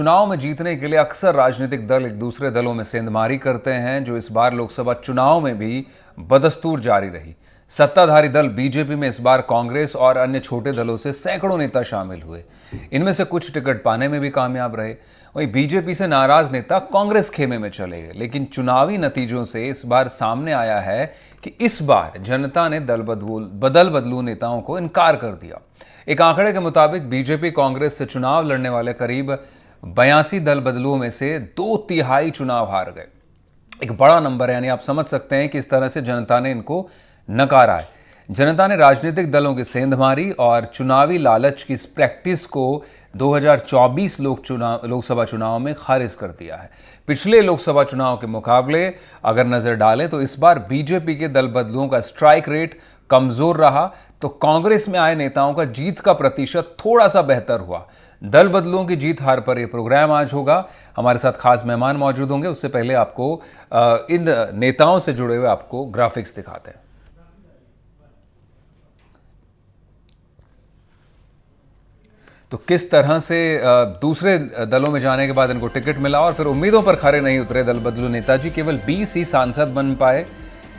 चुनाव में जीतने के लिए अक्सर राजनीतिक दल एक दूसरे दलों में सेंधमारी करते हैं, जो इस बार लोकसभा चुनाव में भी बदस्तूर जारी रही। सत्ताधारी दल बीजेपी में इस बार कांग्रेस और अन्य छोटे दलों से सैकड़ों नेता शामिल हुए। इनमें से कुछ टिकट पाने में भी कामयाब रहे। वहीं बीजेपी से नाराज नेता कांग्रेस खेमे में चले गए। लेकिन चुनावी नतीजों से इस बार सामने आया है कि इस बार जनता ने बदल बदलू नेताओं को इनकार कर दिया। एक आंकड़े के मुताबिक बीजेपी कांग्रेस से चुनाव लड़ने वाले करीब 82 दल बदलुओं में से 2/3 चुनाव हार गए। एक बड़ा नंबर है, यानी आप समझ सकते हैं कि इस तरह से जनता ने इनको नकारा है। जनता ने राजनीतिक दलों की सेंधमारी और चुनावी लालच की इस प्रैक्टिस को 2024 लोकसभा चुनाव में खारिज कर दिया है। पिछले लोकसभा चुनाव के मुकाबले अगर नजर डालें तो इस बार बीजेपी के दल बदलुओं का स्ट्राइक रेट कमजोर रहा, तो कांग्रेस में आए नेताओं का जीत का प्रतिशत थोड़ा सा बेहतर हुआ। दल बदलुओं की जीत हार पर यह प्रोग्राम आज होगा। हमारे साथ खास मेहमान मौजूद होंगे। उससे पहले आपको इन नेताओं से जुड़े हुए आपको ग्राफिक्स दिखाते हैं। तो किस तरह से दूसरे दलों में जाने के बाद इनको टिकट मिला और फिर उम्मीदों पर खरे नहीं उतरे दल बदलू नेताजी। केवल 20 ही सांसद बन पाए।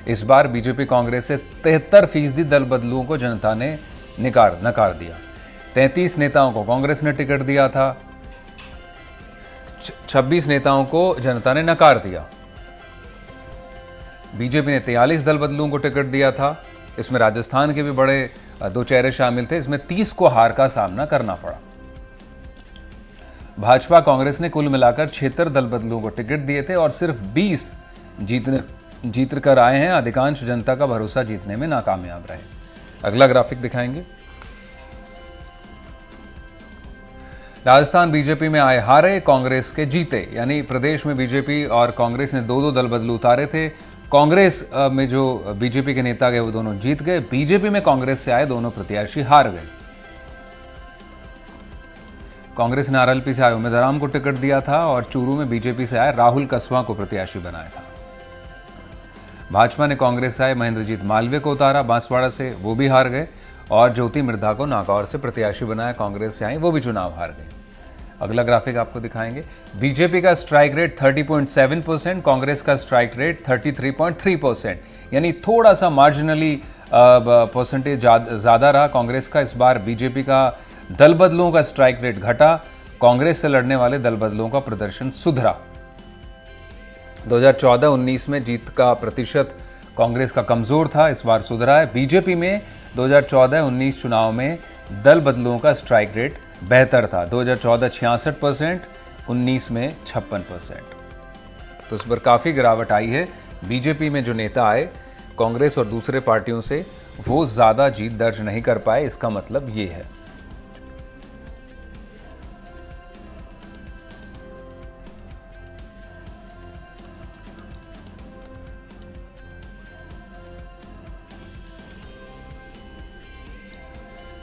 इस बार बीजेपी कांग्रेस से 73% दल बदलुओं को जनता ने नकार दिया। 33 नेताओं को कांग्रेस ने टिकट दिया था, 26 नेताओं को जनता ने नकार दिया। बीजेपी ने 43 दल बदलुओं को टिकट दिया था। इसमें राजस्थान के भी बड़े 2 चेहरे शामिल थे। इसमें 30 को हार का सामना करना पड़ा। भाजपा कांग्रेस ने कुल मिलाकर 76 दल बदलुओं को टिकट दिए थे और सिर्फ 20 जीत कर आए हैं। अधिकांश जनता का भरोसा जीतने में नाकामयाब रहे। अगला ग्राफिक दिखाएंगे। राजस्थान बीजेपी में आए हारे, कांग्रेस के जीते। यानी प्रदेश में बीजेपी और कांग्रेस ने 2-2 दल बदलू उतारे थे। कांग्रेस में जो बीजेपी के नेता गए वो दोनों जीत गए। बीजेपी में कांग्रेस से आए दोनों प्रत्याशी हार गए। कांग्रेस ने आरएलपी से आए उम्मीदवार को टिकट दिया था और चूरू में बीजेपी से आए राहुल कसवा को प्रत्याशी बनाया था। भाजपा ने कांग्रेस से आए महेंद्रजीत मालवीय को उतारा बांसवाड़ा से, वो भी हार गए। और ज्योति मिर्धा को नागौर से प्रत्याशी बनाया, कांग्रेस से आई, वो भी चुनाव हार गए। अगला ग्राफिक आपको दिखाएंगे। बीजेपी का स्ट्राइक रेट 30.7%, कांग्रेस का स्ट्राइक रेट 33.3%, यानी थोड़ा सा मार्जिनली परसेंटेज ज़्यादा रहा कांग्रेस का। इस बार बीजेपी का दल बदलुओं का स्ट्राइक रेट घटा, कांग्रेस से लड़ने वाले दल बदलुओं का प्रदर्शन सुधरा। 2014-19 में जीत का प्रतिशत कांग्रेस का कमजोर था, इस बार सुधरा है। बीजेपी में 2014-19 चुनाव में दल बदलुओं का स्ट्राइक रेट बेहतर था। 2014 66%, 19 में 56%। तो इस पर काफ़ी गिरावट आई है। बीजेपी में जो नेता आए कांग्रेस और दूसरे पार्टियों से, वो ज़्यादा जीत दर्ज नहीं कर पाए। इसका मतलब ये है।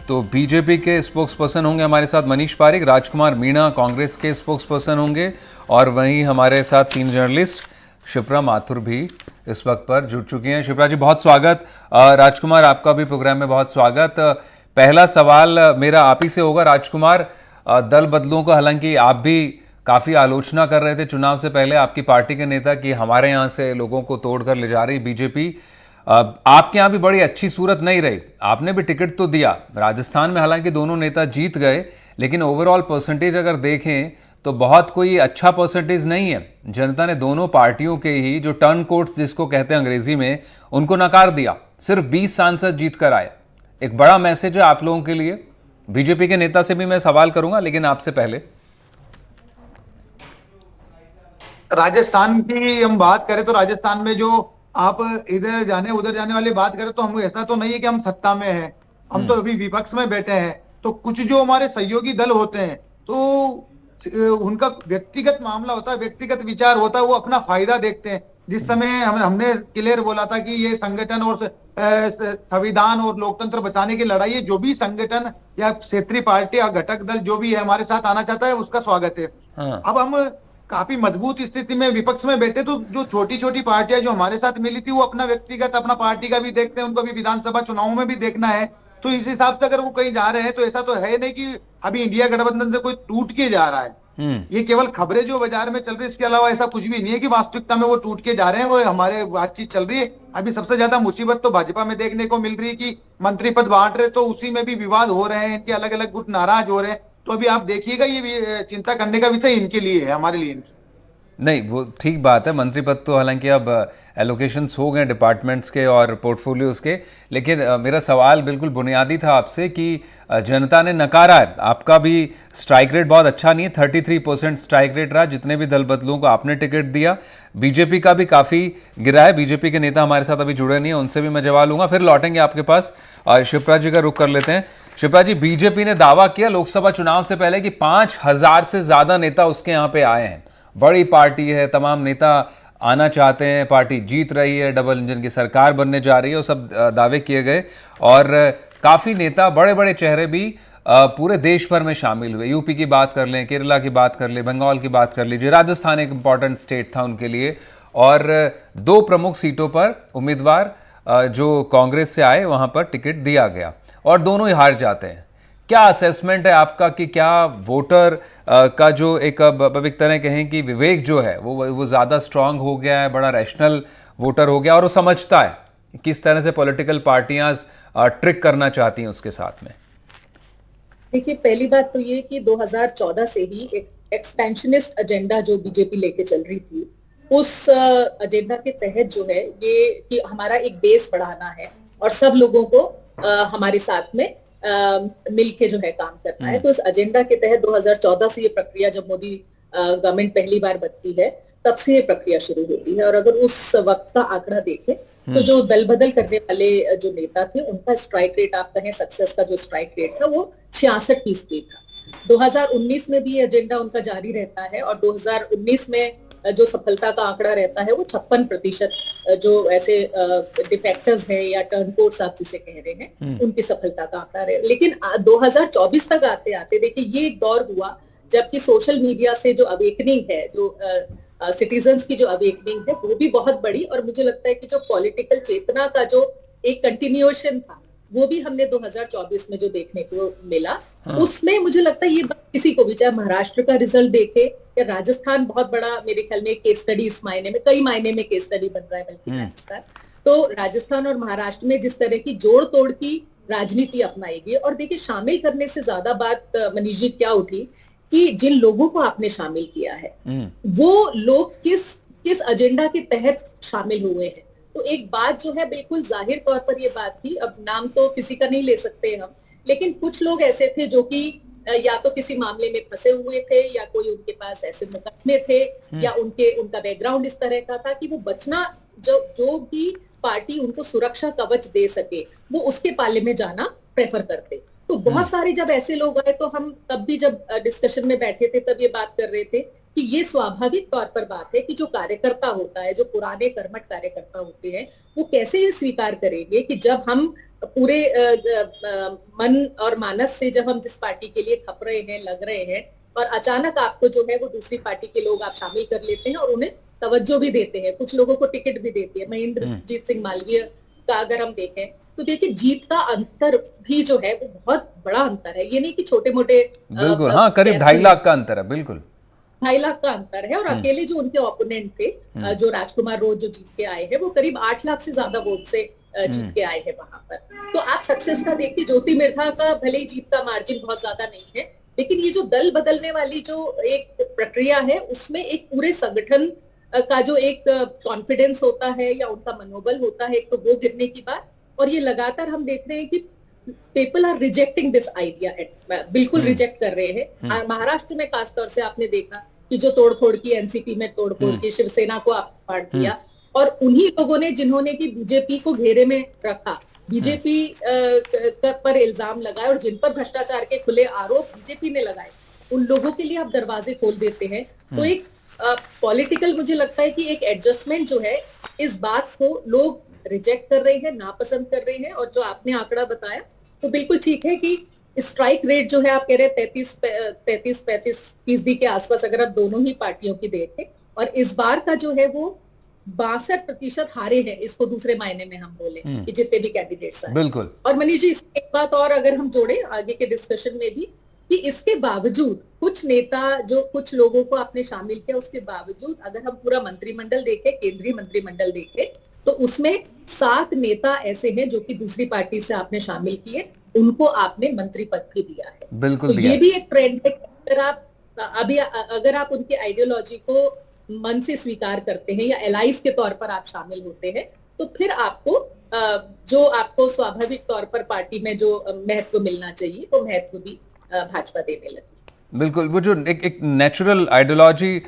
तो बीजेपी के स्पोक्सपर्सन होंगे हमारे साथ मनीष पारिक, राजकुमार मीणा कांग्रेस के स्पोक्सपर्सन होंगे, और वहीं हमारे साथ सीनियर जर्नलिस्ट शिप्रा माथुर भी इस वक्त पर जुड़ चुकी हैं। शिप्रा जी, बहुत स्वागत। राजकुमार, आपका भी प्रोग्राम में बहुत स्वागत। पहला सवाल मेरा आप ही से होगा। राजकुमार, दल बदलुओं को हालांकि आप भी काफ़ी आलोचना कर रहे थे चुनाव से पहले, आपकी पार्टी के नेता, कि हमारे यहाँ से लोगों को तोड़कर ले जा रही बीजेपी। आपके यहाँ भी बड़ी अच्छी सूरत नहीं रही। आपने भी टिकट तो दिया। राजस्थान में हालांकि दोनों नेता जीत गए, लेकिन ओवरऑल परसेंटेज अगर देखें तो बहुत कोई अच्छा परसेंटेज नहीं है। जनता ने दोनों पार्टियों के ही जो टर्न कोट्स जिसको कहते हैं अंग्रेजी में, उनको नकार दिया। सिर्फ 20 सांसद जीत कर आए। एक बड़ा मैसेज है आप लोगों के लिए। बीजेपी के नेता से भी मैं सवाल करूंगा, लेकिन आपसे पहले राजस्थान की हम बात करें तो राजस्थान में जो आप इधर जाने उधर जाने वाली बात करें तो हम, ऐसा तो नहीं है कि हम सत्ता में हैं, हम तो अभी विपक्ष में बैठे हैं। तो कुछ जो हमारे सहयोगी दल होते हैं, तो उनका व्यक्तिगत मामला होता है, व्यक्तिगत विचार होता है, वो अपना फायदा देखते हैं। जिस समय हमने क्लियर बोला था कि ये संगठन और संविधान और लोकतंत्र बचाने की लड़ाई है, जो भी संगठन या क्षेत्रीय पार्टी या घटक दल जो भी है हमारे साथ आना चाहता है, उसका स्वागत है। हाँ। अब हम काफी मजबूत स्थिति में विपक्ष में बैठे, तो जो छोटी छोटी पार्टियां जो हमारे साथ मिली थी, वो अपना व्यक्तिगत अपना पार्टी का भी देखते हैं, उनको भी विधानसभा चुनाव में भी देखना है। तो इस हिसाब से अगर वो कहीं जा रहे हैं, तो ऐसा तो है नहीं कि अभी इंडिया गठबंधन से कोई टूट के जा रहा है। ये केवल खबरें जो बाजार में चल रही है, इसके अलावा ऐसा कुछ भी नहीं है कि वास्तविकता में वो टूट के जा रहे हैं। वो हमारे बातचीत चल रही है। अभी सबसे ज्यादा मुसीबत तो भाजपा में देखने को मिल रही है कि मंत्री पद बांट रहे तो उसी में भी विवाद हो रहे हैं, इनके अलग अलग गुट नाराज हो रहे हैं। तो अभी आप देखिएगा, ये भी चिंता करने का विषय इनके लिए है, हमारे लिए नहीं। नहीं, वो ठीक बात है। मंत्री पद तो हालांकि अब एलोकेशंस हो गए डिपार्टमेंट्स के और पोर्टफोलियोज के, लेकिन मेरा सवाल बिल्कुल बुनियादी था आपसे कि जनता ने नकारा है। आपका भी स्ट्राइक रेट बहुत अच्छा नहीं है, 33% स्ट्राइक रेट रहा जितने भी दल बदलुओं को आपने टिकट दिया। बीजेपी का भी काफ़ी गिरा है। बीजेपी के नेता हमारे साथ अभी जुड़े नहीं है, उनसे भी मैं जवाब लूंगा, फिर लौटेंगे आपके पास। शिवप्रा जी का रुख कर लेते हैं। शिवप्रा जी, बीजेपी ने दावा किया लोकसभा चुनाव से पहले कि 5,000 से ज़्यादा नेता उसके यहाँ पे आए हैं। बड़ी पार्टी है, तमाम नेता आना चाहते हैं, पार्टी जीत रही है, डबल इंजन की सरकार बनने जा रही है, वो सब दावे किए गए। और काफ़ी नेता, बड़े बड़े चेहरे भी पूरे देश भर में शामिल हुए। यूपी की बात कर लें, केरला की बात कर लें, बंगाल की बात कर लीजिए, राजस्थान एक इंपॉर्टेंट स्टेट था उनके लिए। और 2 प्रमुख सीटों पर उम्मीदवार जो कांग्रेस से आए वहाँ पर टिकट दिया गया और दोनों ही हार जाते हैं। क्या असेसमेंट है आपका कि क्या वोटर का जो एक एक तरह कहें कि विवेक जो है वो ज़्यादा स्ट्रांग हो गया है, बड़ा रैशनल वोटर हो गया और वो समझता है किस तरह से पॉलिटिकल पार्टियां ट्रिक करना चाहती हैं उसके साथ में? देखिए, पहली बात तो ये कि 2014 से ही एक एक्सपेंशनिस्ट एजेंडा जो बीजेपी लेके चल रही थी, उस एजेंडा के तहत जो है ये कि हमारा एक बेस बढ़ाना है और सब लोगों को हमारे साथ में मिलके जो है काम करना है। तो इस एजेंडा के तहत 2014 से ये प्रक्रिया, जब मोदी गवर्नमेंट पहली बार बनती है, तब से ये प्रक्रिया शुरू होती है। और अगर उस वक्त का आंकड़ा देखें तो जो दल बदल करने वाले जो नेता थे, उनका स्ट्राइक रेट, आप कहें सक्सेस का जो स्ट्राइक रेट था, वो 66% था। 2019 में भी ये एजेंडा उनका जारी रहता है और 2019 में जो सफलता का आंकड़ा रहता है वो 56%, जो ऐसे डिफेक्टर्स है या टर्नकोट्स आप जिसे कह रहे हैं, उनकी सफलता का आंकड़ा रहे। लेकिन 2024 तक आते आते देखिए ये एक दौर हुआ जबकि सोशल मीडिया से जो अवेकनिंग है, जो सिटीजन्स की जो अवेकनिंग है, वो भी बहुत बड़ी। और मुझे लगता है कि जो पॉलिटिकल चेतना का जो एक कंटिन्यूएशन था, वो भी हमने 2024 में जो देखने को मिला, उसमें मुझे लगता है ये किसी को भी, चाहे महाराष्ट्र का रिजल्ट देखे या राजस्थान, बहुत बड़ा मेरे ख्याल में केस स्टडी, इस मायने में, कई मायने में केस स्टडी बन रहा है बल्कि राजस्थान। तो राजस्थान और महाराष्ट्र में जिस तरह की जोड़ तोड़ की राजनीति अपनाई गई, और देखिए शामिल करने से ज्यादा बात मनीष जी क्या उठी कि जिन लोगों को आपने शामिल किया है वो लोग किस एजेंडा के तहत शामिल हुए हैं। तो एक बात जो है बिल्कुल जाहिर तौर पर ये बात थी, अब नाम तो किसी का नहीं ले सकते हम, लेकिन कुछ लोग ऐसे थे जो कि या तो किसी मामले में फंसे हुए थे या कोई उनके पास ऐसे मुकदमे थे या उनका बैकग्राउंड इस तरह का था कि वो बचना, जो भी पार्टी उनको सुरक्षा कवच दे सके, वो उसके पाले में जाना प्रेफर करते। तो बहुत सारे जब ऐसे लोग आए तो हम तब भी जब डिस्कशन में बैठे थे तब ये बात कर रहे थे कि ये स्वाभाविक तौर पर बात है कि जो कार्यकर्ता होता है, जो पुराने कर्मठ कार्यकर्ता होते हैं, वो कैसे ये स्वीकार करेंगे कि जब हम पूरे मन और मानस से जब हम जिस पार्टी के लिए खप रहे हैं, लग रहे हैं, और अचानक आपको जो है वो दूसरी पार्टी के लोग आप शामिल कर लेते हैं और उन्हें तवज्जो भी देते हैं, कुछ लोगों को टिकट भी देते हैं। महेंद्रजीत सिंह मालवीय का अगर हम देखें तो देखिए जीत का अंतर भी जो है वो बहुत बड़ा अंतर है। ये नहीं कि छोटे मोटे, बिल्कुल, हाँ, करीब 2.5 लाख का अंतर है, बिल्कुल 2.5 लाख का अंतर है। और अकेले जो उनके ओपोनेंट थे, जो राजकुमार रोज जो जीत के आए हैं, वो करीब 8 लाख से ज्यादा वोट से जीत के आए हैं वहां पर। तो आप सक्सेस का देखिए, ज्योति मिर्धा का भले ही जीत का मार्जिन बहुत ज्यादा नहीं है, लेकिन ये जो दल बदलने वाली जो एक प्रक्रिया है, उसमें एक पूरे संगठन का जो एक कॉन्फिडेंस होता है या उनका मनोबल होता है, तो वो गिरने की बात। और ये लगातार हम देख रहे हैं कि people are rejecting this idea, बिल्कुल रिजेक्ट कर रहे हैं। महाराष्ट्र में खासतौर से आपने देखा कि जो तोड़फोड़ की, एनसीपी में तोड़फोड़ की, शिवसेना को आप फाड़ दिया, और उन्हीं लोगों ने जिन्होंने कि बीजेपी को घेरे में रखा, बीजेपी पर इल्जाम लगाए और जिन पर भ्रष्टाचार के खुले आरोप बीजेपी ने लगाए, उन लोगों के लिए आप दरवाजे खोल देते हैं। तो एक पॉलिटिकल मुझे लगता है कि एक एडजस्टमेंट जो है, इस बात को लोग रिजेक्ट कर रहे हैं, नापसंद कर रहे हैं। और जो आपने आंकड़ा बताया तो बिल्कुल ठीक है कि स्ट्राइक रेट जो है आप कह रहे हैं 33-35% के आसपास, अगर आप दोनों ही पार्टियों की देखें, और इस बार का जो है वो 62% हारे हैं, इसको दूसरे मायने में हम बोले कि जितने भी कैंडिडेट्स आए। बिल्कुल। और मनीष जी, एक बात और अगर हम जोड़े आगे के डिस्कशन में भी, कि इसके बावजूद कुछ नेता जो कुछ लोगों को आपने शामिल किया, उसके बावजूद अगर हम पूरा मंत्रिमंडल देखें, केंद्रीय मंत्रिमंडल देखें, तो उसमें 7 नेता ऐसे हैं जो कि दूसरी पार्टी से आपने शामिल किए, उनको आपने मंत्री पद भी दिया है। बिल्कुल तो दिया ये है। भी एक ट्रेंड है। अगर आप उनकी आइडियोलॉजी को मन से स्वीकार करते हैं या एलाइज के तौर पर आप शामिल होते हैं, तो फिर आपको जो आपको स्वाभाविक तौर पर पार्टी में जो महत्व मिलना चाहिए वो महत्व भी भाजपा देने लगी। बिल्कुल, वो जो एक नेचुरल आइडियोलॉजी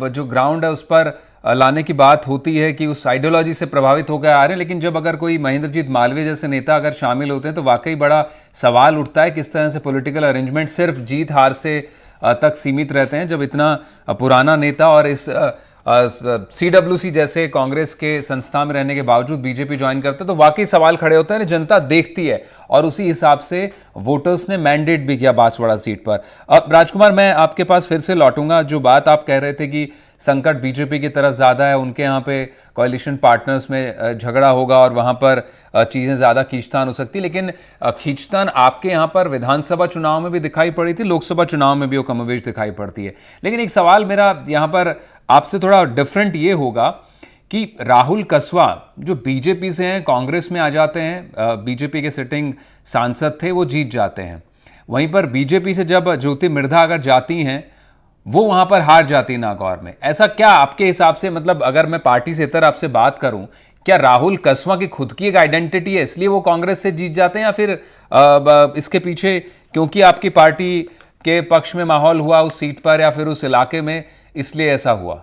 जो ग्राउंड है उस पर लाने की बात होती है कि उस आइडियोलॉजी से प्रभावित होकर आ रहे हैं, लेकिन जब अगर कोई महेंद्रजीत मालवीय जैसे नेता अगर शामिल होते हैं तो वाकई बड़ा सवाल उठता है किस तरह से पॉलिटिकल अरेंजमेंट सिर्फ जीत हार से तक सीमित रहते हैं, जब इतना पुराना नेता और इस CWC जैसे कांग्रेस के संस्था में रहने के बावजूद बीजेपी ज्वाइन करते हैं, तो वाकई सवाल खड़े होते हैं। जनता देखती है और उसी हिसाब से वोटर्स ने मैंडेट भी किया बांसवाड़ा सीट पर। अब राजकुमार, मैं आपके पास फिर से लौटूंगा। जो बात आप कह रहे थे कि संकट बीजेपी की तरफ ज़्यादा है, उनके यहाँ पे कोalition पार्टनर्स में झगड़ा होगा और वहाँ पर चीज़ें ज़्यादा खींचतान हो सकती, लेकिन खींचतान आपके यहाँ पर विधानसभा चुनाव में भी दिखाई पड़ी थी, लोकसभा चुनाव में भी वो कमोवेश दिखाई पड़ती है। लेकिन एक सवाल मेरा यहाँ पर आपसे थोड़ा डिफरेंट ये होगा कि राहुल कसवा जो बीजेपी से हैं, कांग्रेस में आ जाते हैं, बीजेपी के सिटिंग सांसद थे, वो जीत जाते हैं। वहीं पर बीजेपी से जब ज्योति मिर्धा अगर जाती हैं, वो वहां पर हार जाती है नागौर में। ऐसा क्या आपके हिसाब से, मतलब अगर मैं पार्टी से इतर आपसे बात करूं, क्या राहुल कसवा की खुद की एक आइडेंटिटी है इसलिए वो कांग्रेस से जीत जाते हैं, या फिर इसके पीछे क्योंकि आपकी पार्टी के पक्ष में माहौल हुआ उस सीट पर या फिर उस इलाके में, इसलिए ऐसा हुआ?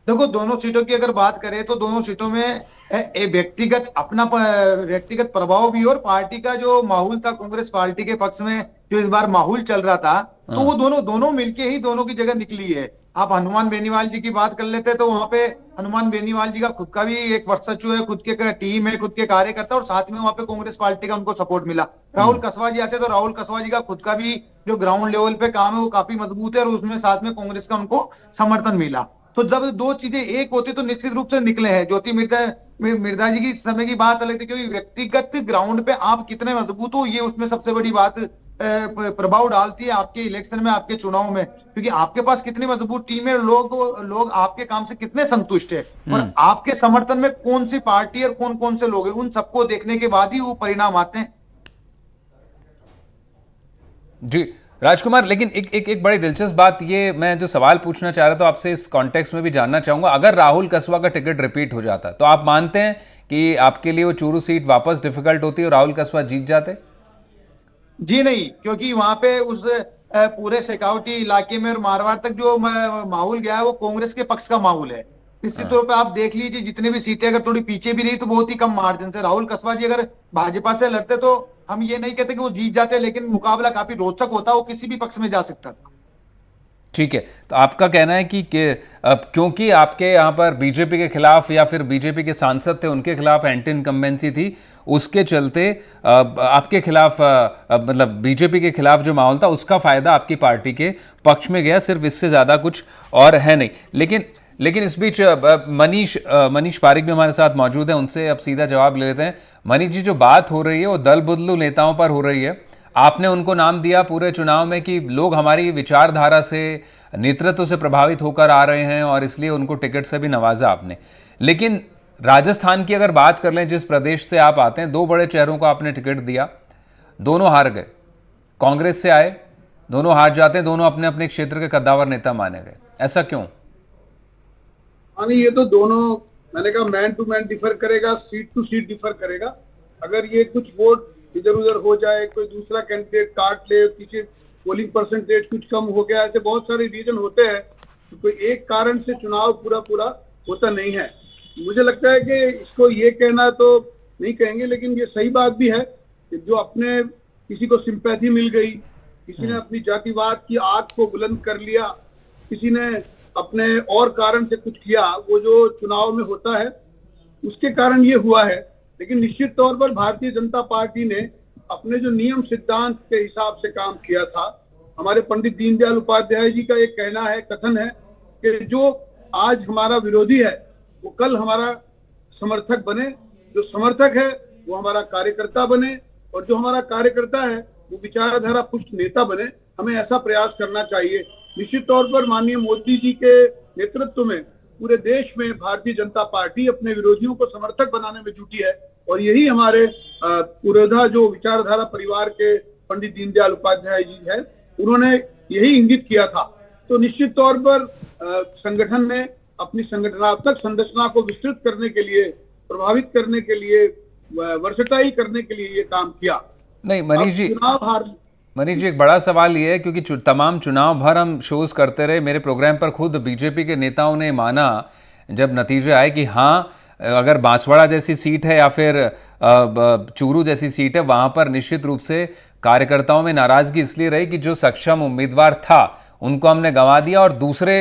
देखो, दोनों सीटों की अगर बात करें तो दोनों सीटों में व्यक्तिगत अपना व्यक्तिगत प्रभाव भी और पार्टी का जो माहौल था कांग्रेस पार्टी के पक्ष में जो इस बार माहौल चल रहा था, तो वो दोनों मिलके ही दोनों की जगह निकली है। आप हनुमान बेनीवाल जी की बात कर लेते तो वहां पे हनुमान बेनीवाल जी का खुद का भी एक वर्चस्व है, खुद के टीम है, खुद के कार्यकर्ता, और साथ में वहां पे कांग्रेस पार्टी का उनको सपोर्ट मिला। राहुल कसवा जी आते तो राहुल कसवा जी का खुद का भी जो ग्राउंड लेवल पे काम है वो काफी मजबूत है, और उसमें साथ में कांग्रेस का उनको समर्थन मिला। तो जब दो चीजें एक होती तो निश्चित रूप से निकले हैं। ज्योति मिर्धा जी की समय की बात अलग थी, क्योंकि व्यक्तिगत ग्राउंड पे आप कितने मजबूत हो ये उसमें सबसे बड़ी बात प्रभाव डालती है आपके इलेक्शन में, आपके चुनाव में, क्योंकि आपके पास कितनी मजबूत टीम है, लोग आपके काम से कितने संतुष्ट है और आपके समर्थन में कौन सी पार्टी और कौन कौन से लोग हैं, उन सबको देखने के बाद ही वो परिणाम आते हैं। जी राजकुमार, लेकिन एक बड़ी दिलचस्प बात, ये मैं जो सवाल पूछना चाह रहा था आपसे इस कॉन्टेक्स्ट में भी जानना चाहूंगा, अगर राहुल कसवा का टिकट रिपीट हो जाता तो आप मानते हैं कि आपके लिए वो चूरू सीट वापस डिफिकल्ट होती और राहुल कसवा जीत जाते? जी नहीं, क्योंकि वहां पे उस पूरे शेखावटी इलाके में और मारवाड़ तक जो माहौल गया है वो कांग्रेस के पक्ष का माहौल है। निश्चित तौर पे आप देख लीजिए, जितनी भी सीटें अगर थोड़ी पीछे भी रही तो बहुत ही कम मार्जिन से राहुल कसवा जी अगर भाजपा से लड़ते तो हम ये नहीं कहते कि वो जीत जाते, लेकिन मुकाबला काफी रोचक होता, वो किसी भी पक्ष में जा सकता था। ठीक है, तो आपका कहना है कि क्योंकि आपके यहाँ पर बीजेपी के खिलाफ या फिर बीजेपी के सांसद थे उनके खिलाफ एंटी इनकम्बेंसी थी, उसके चलते आपके खिलाफ मतलब बीजेपी के खिलाफ जो माहौल था उसका फायदा आपकी पार्टी के पक्ष में गया, सिर्फ इससे ज़्यादा कुछ और है नहीं। लेकिन इस बीच मनीष पारिक भी हमारे साथ मौजूद है, उनसे अब सीधा जवाब ले लेते हैं। मनीष जी, जो बात हो रही है वो दल बदलू नेताओं पर हो रही है। आपने उनको नाम दिया पूरे चुनाव में कि लोग हमारी विचारधारा से, नेतृत्व से प्रभावित होकर आ रहे हैं और इसलिए उनको टिकट से भी नवाजा आपने। लेकिन राजस्थान की अगर बात कर लें, जिस प्रदेश से आप आते हैं, 2 बड़े चेहरों को आपने टिकट दिया, दोनों हार गए। कांग्रेस से आए, दोनों हार जाते हैं, दोनों अपने अपने क्षेत्र के कद्दावर नेता माने गए। ऐसा क्यों? ये तो दोनों, मैंने कहा मैन टू मैन डिफर करेगा, सीट टू सीट डिफर करेगा। अगर ये कुछ वोट इधर उधर हो जाए, कोई दूसरा कैंडिडेट काट ले, किसी पोलिंग परसेंटेज कुछ कम हो गया, ऐसे बहुत सारे रीजन होते हैं, तो कोई एक कारण से चुनाव पूरा होता नहीं है। मुझे लगता है कि इसको ये कहना तो नहीं कहेंगे, लेकिन ये सही बात भी है कि जो अपने किसी को सिंपैथी मिल गई, किसी ने अपनी जातिवाद की आग को बुलंद कर लिया, किसी ने अपने और कारण से कुछ किया, वो जो चुनाव में होता है उसके कारण ये हुआ है। लेकिन निश्चित तौर पर भारतीय जनता पार्टी ने अपने जो नियम सिद्धांत के हिसाब से काम किया था। हमारे पंडित दीनदयाल उपाध्याय जी का एक कहना है, कथन है कि जो आज हमारा विरोधी है वो कल हमारा समर्थक बने, जो समर्थक है वो हमारा कार्यकर्ता बने, और जो हमारा कार्यकर्ता है वो विचारधारा पुष्ट नेता बने, हमें ऐसा प्रयास करना चाहिए। निश्चित तौर पर माननीय मोदी जी के नेतृत्व में पूरे देश में भारतीय जनता पार्टी अपने विरोधियों को समर्थक बनाने में जुटी है, और यही हमारे पुरोधा जो विचारधारा परिवार के पंडित दीनदयाल उपाध्याय जी है, उन्होंने यही इंगित किया था। तो निश्चित तौर पर संगठन ने अपनी संगठनात्मक संरचना को विस्तृत करने के लिए, प्रभावित करने के लिए, वर्सटाइल करने के लिए ये काम किया। नहीं मनीष जी, चुनाव हार मनीष जी, एक बड़ा सवाल ये है क्योंकि तमाम चुनाव भर हम शोज करते रहे, मेरे प्रोग्राम पर खुद बीजेपी के नेताओं ने माना जब नतीजे आए कि हाँ, अगर बांसवाड़ा जैसी सीट है या फिर चूरू जैसी सीट है, वहां पर निश्चित रूप से कार्यकर्ताओं में नाराजगी इसलिए रही कि जो सक्षम उम्मीदवार था उनको हमने गंवा दिया और दूसरे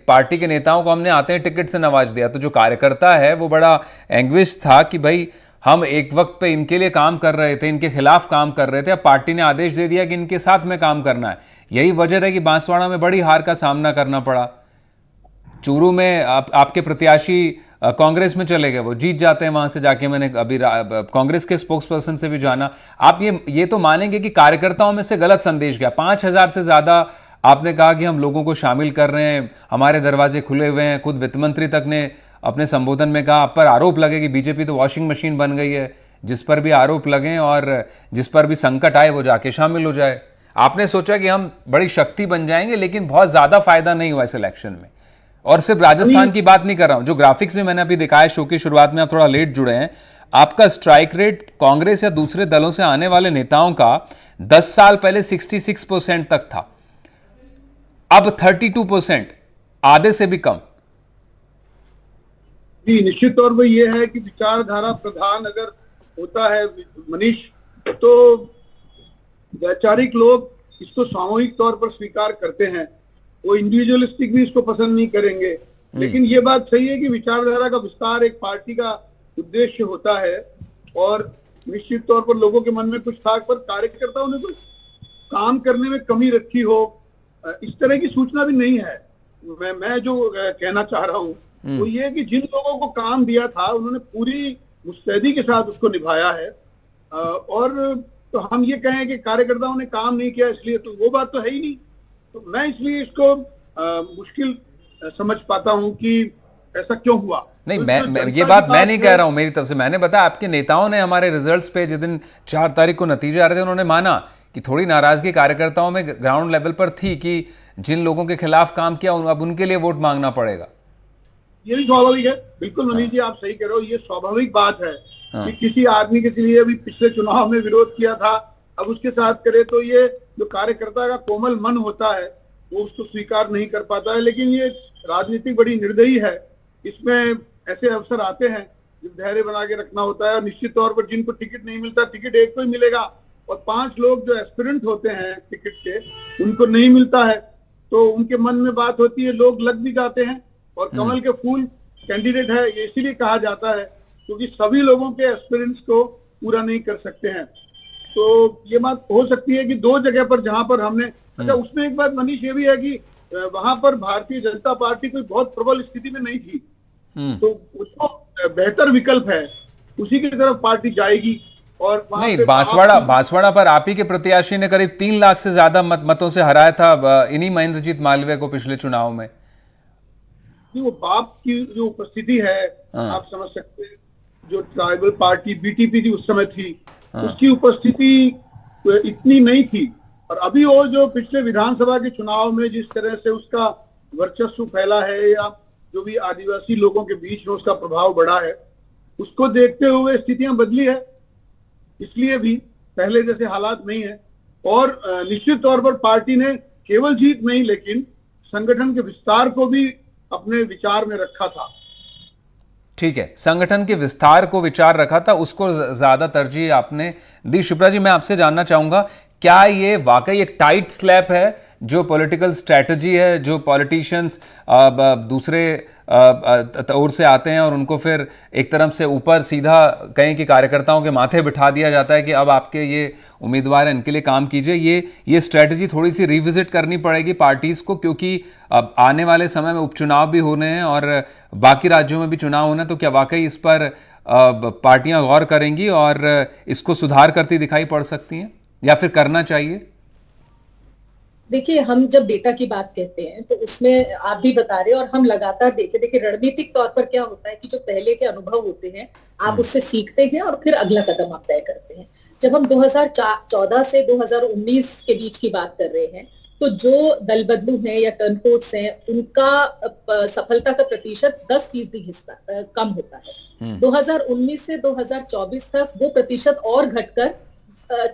पार्टी के नेताओं को हमने आते हैं टिकट से नवाज दिया। तो जो कार्यकर्ता है वो बड़ा एंग्विश था कि भाई हम एक वक्त पे इनके लिए काम कर रहे थे, इनके खिलाफ काम कर रहे थे, अब पार्टी ने आदेश दे दिया कि इनके साथ में काम करना है। यही वजह है कि बांसवाड़ा में बड़ी हार का सामना करना पड़ा। चूरू में आपके प्रत्याशी कांग्रेस में चले गए, वो जीत जाते हैं वहां से जाके। मैंने अभी कांग्रेस के स्पोक्स पर्सन से भी जाना। आप ये तो मानेंगे कि कार्यकर्ताओं में से गलत संदेश गया। 5,000 से ज्यादा आपने कहा कि हम लोगों को शामिल कर रहे हैं, हमारे दरवाजे खुले हुए हैं। खुद वित्त मंत्री तक ने अपने संबोधन में कहा आप पर आरोप लगे कि बीजेपी तो वॉशिंग मशीन बन गई है, जिस पर भी आरोप लगे और जिस पर भी संकट आए वो जाके शामिल हो जाए। आपने सोचा कि हम बड़ी शक्ति बन जाएंगे, लेकिन बहुत ज्यादा फायदा नहीं हुआ इस इलेक्शन में। और सिर्फ राजस्थान की बात नहीं कर रहा हूं, जो ग्राफिक्स में मैंने अभी दिखाया शो की शुरुआत में, आप थोड़ा लेट जुड़े हैं, आपका स्ट्राइक रेट कांग्रेस या दूसरे दलों से आने वाले नेताओं का 10 साल पहले 66% तक था, अब 32%, आधे से भी कम। जी, निश्चित तौर पर यह है कि विचारधारा प्रधान अगर होता है मनीष, तो वैचारिक लोग इसको सामूहिक तौर पर स्वीकार करते हैं, वो इंडिविजुअलिस्टिक भी इसको पसंद नहीं करेंगे। लेकिन ये बात सही है कि विचारधारा का विस्तार एक पार्टी का उद्देश्य होता है, और निश्चित तौर पर लोगों के मन में कुछ था, पर कार्यकर्ताओं ने कुछ काम करने में कमी रखी हो, इस तरह की सूचना भी नहीं है। मैं जो कहना चाह रहा हूँ वो ये है कि जिन लोगों को काम दिया था उन्होंने पूरी मुस्तैदी के साथ उसको निभाया है, और तो हम ये कहें कि कार्यकर्ताओं ने काम नहीं किया इसलिए, तो वो बात तो है ही नहीं। तो मैं इसलिए इसको मुश्किल समझ पाता हूं कि ऐसा क्यों हुआ। नहीं, तो मैं ये बात मैं नहीं कह रहा हूं मेरी तरफ से, मैंने बताया आपके नेताओं ने हमारे रिजल्ट्स पे जिस दिन 4 तारीख को नतीजे आ रहे थे, उन्होंने माना कि थोड़ी नाराजगी कार्यकर्ताओं में ग्राउंड लेवल पर थी कि जिन लोगों के खिलाफ काम किया अब उनके लिए वोट मांगना पड़ेगा। ये भी स्वाभाविक है, बिल्कुल मनीष जी आप सही कह रहे हो, ये स्वाभाविक बात है कि किसी आदमी के लिए अभी पिछले चुनाव में विरोध किया था, अब उसके साथ करे तो ये जो कार्यकर्ता का कोमल मन होता है वो उसको स्वीकार नहीं कर पाता है। लेकिन ये राजनीति बड़ी निर्दयी है, इसमें ऐसे अवसर आते हैं जब धैर्य बना के रखना होता है, और निश्चित तौर पर जिनको टिकट नहीं मिलता, टिकट एक को ही मिलेगा, और 5 लोग जो एस्पिरेंट होते हैं टिकट के उनको नहीं मिलता है, तो उनके मन में बात होती है, लोग लग भी जाते हैं। और कमल के फूल कैंडिडेट है ये इसीलिए कहा जाता है क्योंकि सभी लोगों के एस्पिरेंट्स को पूरा नहीं कर सकते हैं। तो ये बात हो सकती है कि 2 जगह पर जहां पर हमने, अच्छा उसमें एक बात मनीष ये भी है कि वहां पर भारतीय जनता पार्टी कोई बहुत प्रबल स्थिति में नहीं थी, तो उसको बेहतर विकल्प है उसी की तरफ पार्टी जाएगी। और नहीं, बांसवाड़ा पर आप ही के प्रत्याशी ने करीब 3 लाख से ज्यादा मतों से हराया था इन्हीं महेंद्रजीत मालवीय को पिछले चुनाव में। वो बाप की जो उपस्थिति है आप समझ सकते हैं, जो ट्राइबल पार्टी बीटीपी थी उस समय थी, उसकी उपस्थिति इतनी नहीं थी। और अभी वो जो पिछले विधानसभा के चुनाव में जिस तरह से उसका वर्चस्व फैला है, या जो भी आदिवासी लोगों के बीच में उसका प्रभाव बढ़ा है, उसको देखते हुए स्थितियां बदली है, इसलिए भी पहले जैसे हालात नहीं है। और निश्चित तौर पर पार्टी ने केवल जीत नहीं लेकिन संगठन के विस्तार को भी अपने विचार में रखा था। ठीक है, संगठन के विस्तार को विचार रखा था, उसको ज्यादा तरजीह आपने दी। शिप्रा जी, मैं आपसे जानना चाहूंगा, क्या ये वाकई एक टाइट स्लैप है जो पॉलिटिकल स्ट्रैटेजी है, जो पॉलिटिशियंस दूसरे ओर से आते हैं और उनको फिर एक तरफ से ऊपर सीधा कहीं कि कार्यकर्ताओं के माथे बिठा दिया जाता है कि अब आपके ये उम्मीदवार हैं, इनके लिए काम कीजिए। ये स्ट्रैटेजी थोड़ी सी रिविजिट करनी पड़ेगी पार्टीज को, क्योंकि अब आने वाले समय में उपचुनाव भी होने हैं और बाकी राज्यों में भी चुनाव होना है। तो क्या वाकई इस पर पार्टियां गौर करेंगी और इसको सुधार करती दिखाई पड़ सकती हैं? या फिर करना चाहिए? देखिए, हम जब डेटा की बात कहते हैं तो उसमें आप भी बता रहे हैं और हम लगातार देखिए रणनीतिक तौर पर क्या होता है कि जो पहले के अनुभव होते हैं आप उससे सीखते हैं और फिर अगला कदम आप तय करते हैं। जब हम 2014 से 2019 के बीच की बात कर रहे हैं तो जो दल बदलू हैं या टर्नकोट्स हैं उनका सफलता का प्रतिशत 10% हिस्सा कम होता है। 2019 से 2024 तक वो प्रतिशत और घटकर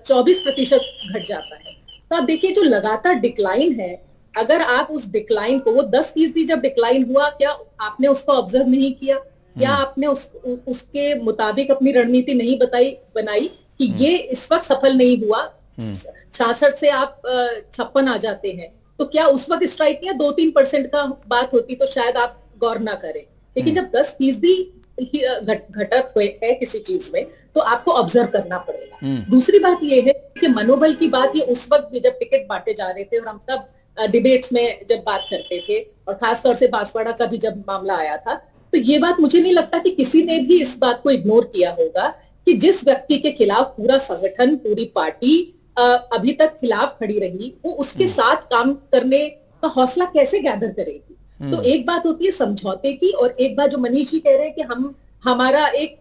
24% घट जाता है। तो आप देखिए जो लगातार डिक्लाइन है, अगर आप उस डिक्लाइन को, वो 10% जब डिक्लाइन हुआ, क्या आपने उसको ऑब्जर्व नहीं किया? क्या आपने उसके मुताबिक अपनी रणनीति नहीं बनाई कि ये इस वक्त सफल नहीं हुआ, 66 से आप 56 आ जाते हैं, तो क्या उस वक्त स्ट्राइक किया? 2-3% का बात होती तो शायद आप गौर ना करें, लेकिन जब 10% घटक हुए है किसी चीज में तो आपको ऑब्जर्व करना पड़ेगा। दूसरी बात ये है कि मनोबल की बात, ये उस वक्त भी जब टिकट बांटे जा रहे थे और हम सब डिबेट्स में जब बात करते थे और खासतौर से बांसवाड़ा का भी जब मामला आया था, तो ये बात मुझे नहीं लगता कि किसी ने भी इस बात को इग्नोर किया होगा कि जिस व्यक्ति के खिलाफ पूरा संगठन, पूरी पार्टी अभी तक खिलाफ खड़ी रही, वो उसके साथ काम करने का हौसला कैसे गैदर करेगी। तो एक बात होती है समझौते की और एक बात जो मनीष जी कह रहे हैं कि हमारा एक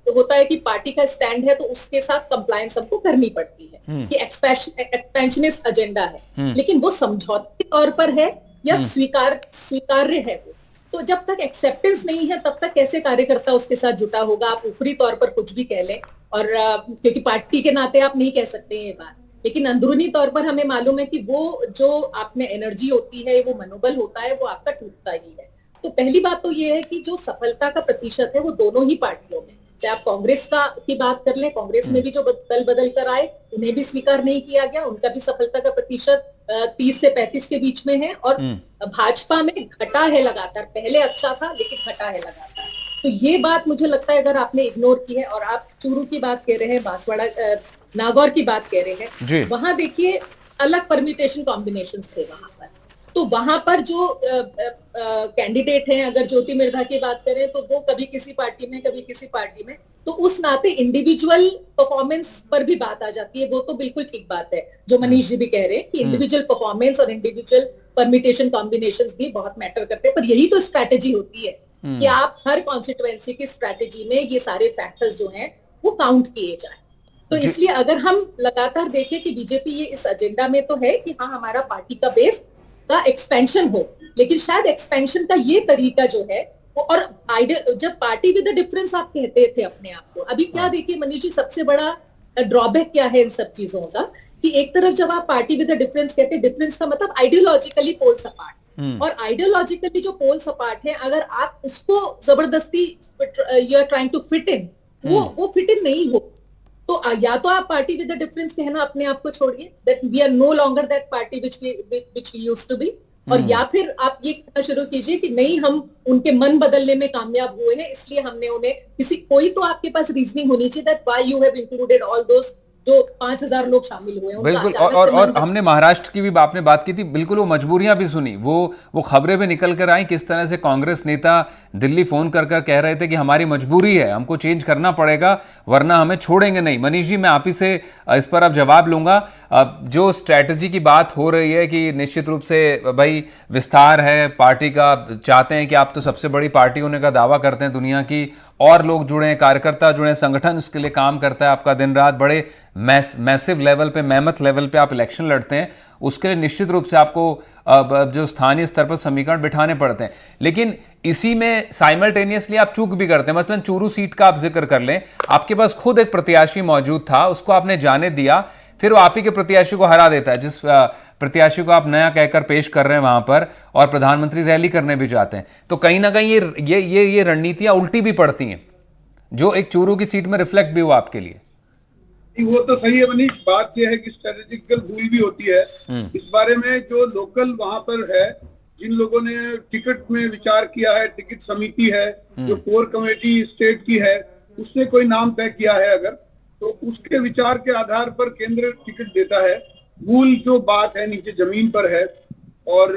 होता है कि पार्टी का स्टैंड है तो उसके साथ कंप्लायंस हमको करनी पड़ती है कि एक्सपेंशनिस्ट एजेंडा है, लेकिन वो समझौते के तौर पर है या स्वीकार्य है वो। तो जब तक एक्सेप्टेंस नहीं है तब तक कैसे कार्यकर्ता उसके साथ जुटा होगा? आप ऊपरी तौर पर कुछ भी कह लें और क्योंकि पार्टी के नाते आप नहीं कह सकते ये बात, लेकिन अंदरूनी तौर पर हमें मालूम है कि वो जो आप में एनर्जी होती है, वो मनोबल होता है, वो आपका टूटता ही है। तो पहली बात तो ये है कि जो सफलता का प्रतिशत है वो दोनों ही पार्टियों में, चाहे आप कांग्रेस की बात कर लें, कांग्रेस में भी जो दल बदल कर आए उन्हें भी स्वीकार नहीं किया गया, उनका भी सफलता का प्रतिशत 30 से 35 के बीच में है और भाजपा में घटा है लगातार, पहले अच्छा था लेकिन घटा है लगातार। तो ये बात मुझे लगता है अगर आपने इग्नोर की है और आप चूरू की बात कह रहे हैं, बांसवाड़ा नागौर की बात कह रहे हैं, वहां देखिए अलग परम्यूटेशन कॉम्बिनेशंस थे वहां पर। तो वहां पर जो कैंडिडेट हैं, अगर ज्योति मिर्धा की बात करें तो वो कभी किसी पार्टी में, कभी किसी पार्टी में, तो उस नाते इंडिविजुअल परफॉर्मेंस पर भी बात आ जाती है। वो तो बिल्कुल ठीक बात है जो मनीष जी भी कह रहे हैं कि इंडिविजुअल परफॉर्मेंस और इंडिविजुअल परम्यूटेशन कॉम्बिनेशंस भी बहुत मैटर करते हैं, पर यही तो स्ट्रैटेजी होती है कि आप हर कॉन्स्टिट्यूएंसी की स्ट्रैटेजी में ये सारे फैक्टर्स जो हैं वो काउंट किए जाए। तो इसलिए अगर हम लगातार देखें कि बीजेपी ये इस एजेंडा में तो है कि हाँ हमारा पार्टी का बेस का एक्सपेंशन हो, लेकिन शायद एक्सपेंशन का ये तरीका जो है वो, और आइडियल जब पार्टी विद द डिफरेंस आप कहते थे अपने आप को, अभी क्या देखिए मनीष जी, सबसे बड़ा ड्रॉबैक क्या है इन सब चीजों का कि एक तरफ जब आप पार्टी विद द डिफरेंस कहते हैं, डिफरेंस का मतलब आइडियोलॉजिकली पोल्स अपार्ट, और आइडियोलॉजिकली जो पोल्स अपार्ट है, अगर आप उसको जबरदस्ती you are trying to fit in, वो फिट इन नहीं हो, तो या तो आप पार्टी विद द डिफरेंस कहना अपने आप को छोड़िए, that we are no longer that party which we used to be, और या फिर आप ये कहना शुरू कीजिए कि नहीं हम उनके मन बदलने में कामयाब हुए हैं, इसलिए हमने उन्हें कोई तो आपके पास रीजनिंग होनी चाहिए that why you have included all those जो 5000 लोग शामिल हुए हैं। बिल्कुल, और हमने महाराष्ट्र की भी आपने बात की थी, बिल्कुल वो मजबूरियां भी सुनी, वो खबरें भी निकल कर आई किस तरह से कांग्रेस नेता दिल्ली फोन कर कर कह रहे थे कि हमारी मजबूरी है, हमको चेंज करना पड़ेगा वरना हमें छोड़ेंगे नहीं। मनीष जी, मैं आप ही से इस पर अब जवाब लूंगा। जो स्ट्रैटेजी की बात हो रही है कि निश्चित रूप से भाई विस्तार है पार्टी का, चाहते हैं कि आप तो सबसे बड़ी पार्टी होने का दावा करते हैं दुनिया की, और लोग जुड़े, कार्यकर्ता जुड़े, संगठन उसके लिए काम करता है आपका दिन रात, बड़े मैसिव लेवल पे, मैमथ लेवल पे आप इलेक्शन लड़ते हैं, उसके लिए निश्चित रूप से आपको जो स्थानीय स्तर पर समीकरण बिठाने पड़ते हैं, लेकिन इसी में साइमल्टेनियसली आप चूक भी करते हैं। मसलन चूरू सीट का आप जिक्र कर लें, आपके पास खुद एक प्रत्याशी मौजूद था, उसको आपने जाने दिया, फिर वो आप ही के प्रत्याशी को हरा देता है, जिस प्रत्याशी को आप नया कहकर पेश कर रहे हैं वहां पर, और प्रधानमंत्री रैली करने भी जाते हैं। तो कहीं ना कहीं ये रणनीतियां उल्टी भी पड़ती हैं, जो एक चूरू की सीट में रिफ्लेक्ट भी हुआ आपके लिए। वो तो सही है मनीष, बात यह है कि स्ट्रेटेजिकल भूल भी होती है इस बारे में। जो लोकल वहां पर है, जिन लोगों ने टिकट में विचार किया है, टिकट समिति है, जो कोर कमेटी स्टेट की है, उसने कोई नाम तय किया है अगर, तो उसके विचार के आधार पर केंद्र टिकट देता है। मूल जो बात है नीचे जमीन पर है, और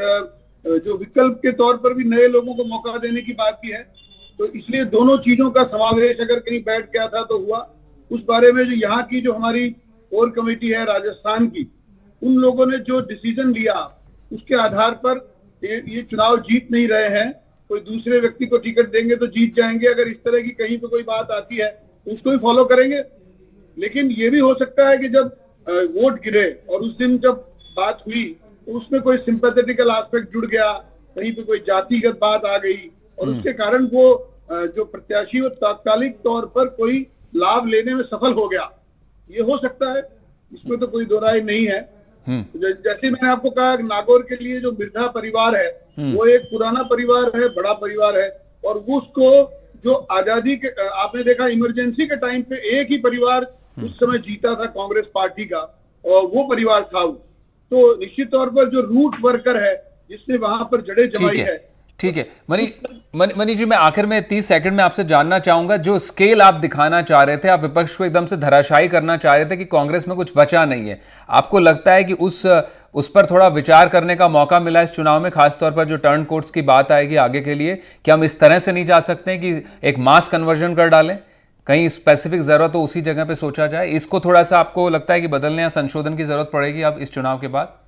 जो विकल्प के तौर पर भी नए लोगों को मौका देने की बात भी है। तो इसलिए दोनों चीजों का समावेश अगर कहीं बैठ गया था तो हुआ। उस बारे में जो यहाँ की जो हमारी कोर कमेटी है राजस्थान की, उन लोगों ने जो डिसीजन लिया उसके आधार पर ये चुनाव जीत नहीं रहे हैं। कोई दूसरे व्यक्ति को टिकट देंगे तो जीत जाएंगे, अगर इस तरह की कहीं पे कोई बात आती है तो उसको ही फॉलो करेंगे। लेकिन ये भी हो सकता है कि जब वोट गिरे और उस दिन जब बात हुई तो उसमें कोई सिंपैथेटिकल एस्पेक्ट जुड़ गया, कहीं पे कोई जातिगत बात आ गई और उसके कारण वो जो प्रत्याशी वो तात्कालिक तौर पर कोई लाभ लेने में सफल हो गया। ये हो सकता है, इसमें तो कोई दो राय नहीं है। जैसे मैंने आपको कहा, नागौर के लिए जो मिर्धा परिवार है वो एक पुराना परिवार है, बड़ा परिवार है, और उसको जो आजादी के आपने देखा इमरजेंसी के टाइम पे एक ही परिवार उस समय जीता था कांग्रेस पार्टी का, और वो परिवार था वो। तो निश्चित तौर पर जो रूट वर्कर है जिसने वहां पर जड़ें जमाई है। ठीक है मनीष जी, मैं आखिर में 30 सेकंड में आपसे जानना चाहूंगा, जो स्केल आप दिखाना चाह रहे थे, आप विपक्ष को एकदम से धराशायी करना चाह रहे थे कि कांग्रेस में कुछ बचा नहीं है, आपको लगता है कि उस पर थोड़ा विचार करने का मौका मिला इस चुनाव में, खासतौर पर जो टर्न कोर्ट्स की बात आएगी आगे के लिए? कि हम इस तरह से नहीं जा सकते हैं कि एक मास कन्वर्जन कर डालें, कहीं स्पेसिफिक जरूरत हो उसी जगह पे सोचा जाए? इसको थोड़ा सा आपको लगता है कि बदलने या संशोधन की जरूरत पड़ेगी अब इस चुनाव के बाद?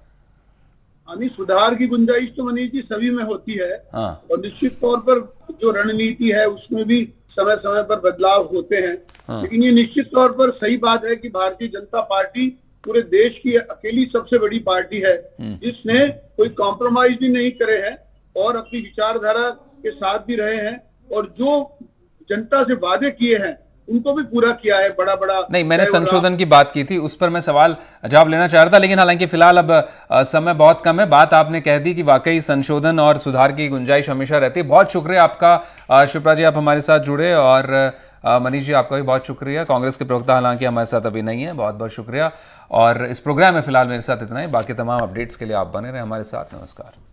सुधार की गुंजाइश तो मनीष जी सभी में होती है। और निश्चित तौर पर जो रणनीति है उसमें भी समय समय पर बदलाव होते हैं। लेकिन ये निश्चित तौर पर सही बात है कि भारतीय जनता पार्टी पूरे देश की अकेली सबसे बड़ी पार्टी है जिसने कोई कॉम्प्रोमाइज भी नहीं करे हैं और अपनी विचारधारा के साथ भी रहे हैं, और जो जनता से वादे किए हैं उनको भी पूरा किया है। बड़ा नहीं, मैंने संशोधन की बात की थी, उस पर मैं सवाल जवाब लेना चाह रहा था, लेकिन हालांकि फिलहाल अब समय बहुत कम है। बात आपने कह दी कि वाकई संशोधन और सुधार की गुंजाइश हमेशा रहती है। बहुत शुक्रिया आपका शिप्रा जी, आप हमारे साथ जुड़े, और मनीष जी आपका भी बहुत शुक्रिया। कांग्रेस के प्रवक्ता हालांकि हमारे साथ अभी नहीं है, बहुत बहुत शुक्रिया। और इस प्रोग्राम में फिलहाल मेरे साथ इतना ही, बाकी तमाम अपडेट्स के लिए आप बने रहे हमारे साथ। नमस्कार।